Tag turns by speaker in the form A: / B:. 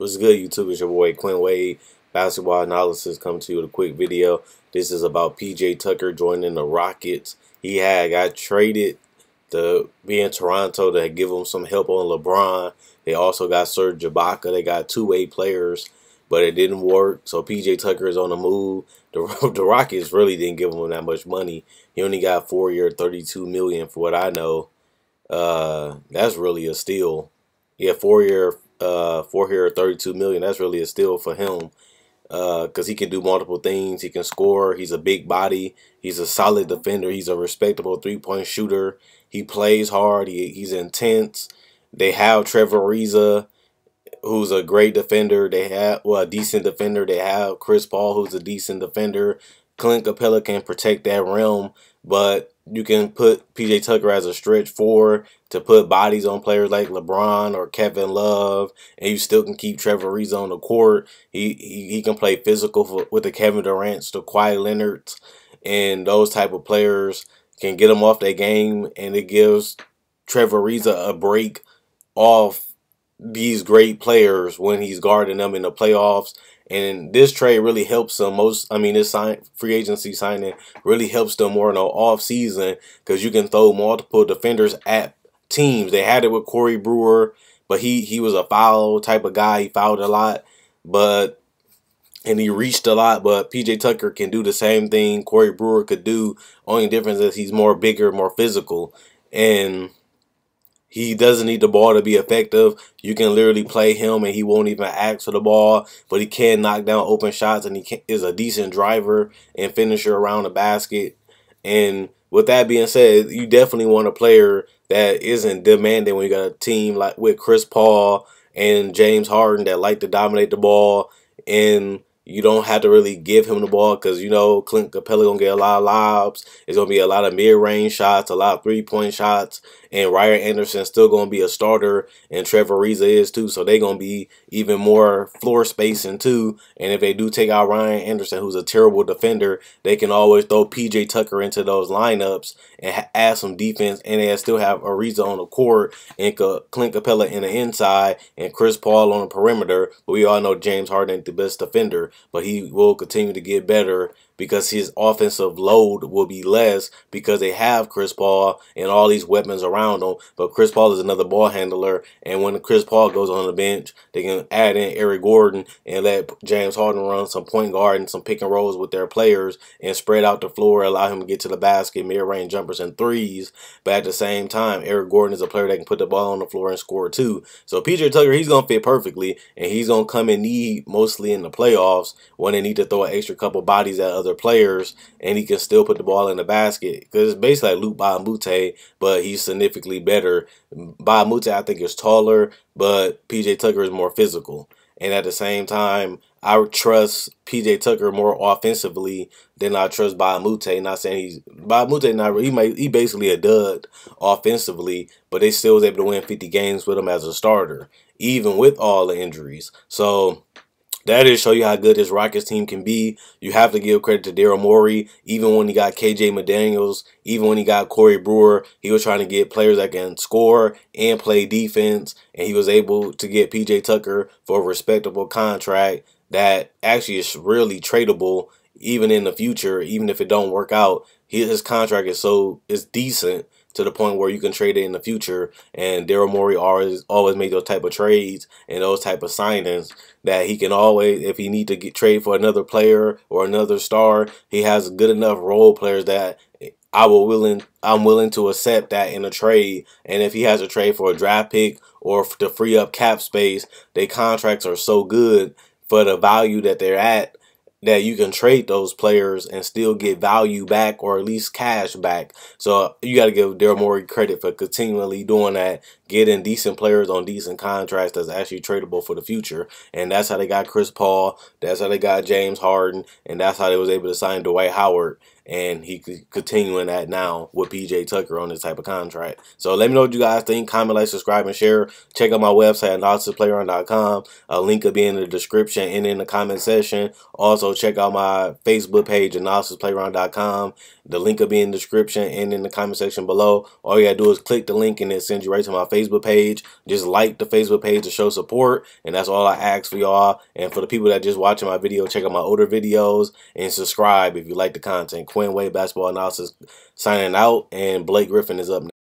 A: What's good, YouTube? It's your boy Quinn Wade. Basketball analysis coming to you with a quick video. This is about PJ Tucker joining the Rockets. He got traded to be in Toronto to give him some help on LeBron. They also got Serge Ibaka. They got two-way players, but it didn't work. So PJ Tucker is on the move. The Rockets really didn't give him that much money. He only got 4 year, $32 million for what I know. That's really a steal. Yeah, 4 year, $32 million. That's really a steal for him. Because he can do multiple things. He can score. He's a big body. He's a solid defender. He's a respectable three-point shooter. He plays hard. He's intense. They have Trevor Ariza, who's a great defender. They have, well, a decent defender. They have Chris Paul, who's a decent defender. Clint Capella can protect that rim, but you can put PJ Tucker as a stretch four to put bodies on players like LeBron or Kevin Love, and you still can keep Trevor Ariza on the court. He can play physical with the Kevin Durant's, the Kawhi Leonard's, and those type of players can get them off their game, and it gives Trevor Ariza a break off these great players when he's guarding them in the playoffs. And this trade really helps them this free agency signing really helps them more in the off season because you can throw multiple defenders at teams. They had it with Corey Brewer, but he was a foul type of guy. He fouled a lot, and he reached a lot. But PJ Tucker can do the same thing Corey Brewer could do. Only difference is he's more bigger, more physical, and he doesn't need the ball to be effective. You can literally play him and he won't even ask for the ball, but he can knock down open shots, and he is a decent driver and finisher around the basket. And with that being said, you definitely want a player that isn't demanding when you got a team like with Chris Paul and James Harden that like to dominate the ball, and you don't have to really give him the ball because, you know, Clint Capella going to get a lot of lobs. It's going to be a lot of mid-range shots, a lot of three-point shots. And Ryan Anderson's still going to be a starter, and Trevor Ariza is too. So they're going to be even more floor spacing too. And if they do take out Ryan Anderson, who's a terrible defender, they can always throw PJ Tucker into those lineups and add some defense. And they still have Ariza on the court and Clint Capella in the inside and Chris Paul on the perimeter. But we all know James Harden ain't the best defender, but he will continue to get better because his offensive load will be less because they have Chris Paul and all these weapons around him. But Chris Paul is another ball handler, and when Chris Paul goes on the bench, they can add in Eric Gordon and let James Harden run some point guard and some pick and rolls with their players and spread out the floor, allow him to get to the basket, mid-range jumpers and threes. But at the same time, Eric Gordon is a player that can put the ball on the floor and score too. So PJ Tucker, he's going to fit perfectly, and he's going to come in need mostly in the playoffs when they need to throw an extra couple bodies at other players, and he can still put the ball in the basket because it's basically like Luke Mbah a Moute, but he's significantly better. Mbah a Moute, I think, is taller, but PJ Tucker is more physical. And at the same time, I trust PJ Tucker more offensively than I trust Mbah a Moute. Not saying Mbah a Moute, he basically a dud offensively, but they still was able to win 50 games with him as a starter, even with all the injuries. So that is show you how good this Rockets team can be. You have to give credit to Daryl Morey. Even when he got KJ McDaniels, even when he got Corey Brewer, he was trying to get players that can score and play defense, and he was able to get PJ Tucker for a respectable contract that actually is really tradable even in the future. Even if it don't work out, his contract is decent to the point where you can trade it in the future. And Daryl Morey always made those type of trades and those type of signings that he can always, if he need to trade for another player or another star, he has good enough role players that I'm willing to accept that in a trade. And if he has a trade for a draft pick or to free up cap space, their contracts are so good for the value that they're at that you can trade those players and still get value back, or at least cash back. So you got to give Daryl Morey credit for continually doing that, getting decent players on decent contracts that's actually tradable for the future. And that's how they got Chris Paul. That's how they got James Harden. And that's how they was able to sign Dwight Howard. and he could continuing that now with PJ Tucker on this type of contract. So let me know what you guys think. Comment, like, subscribe, and share. Check out my website, analysisplayground.com. A link will be in the description and in the comment section. Also, check out my Facebook page, analysisplayground.com. The link will be in the description and in the comment section below. All you gotta do is click the link and it sends you right to my Facebook page. Just like the Facebook page to show support, and that's all I ask for y'all. And for the people that just watching my video, check out my older videos and subscribe if you like the content. Quinn Wade Basketball Analysis signing out, and Blake Griffin is up next.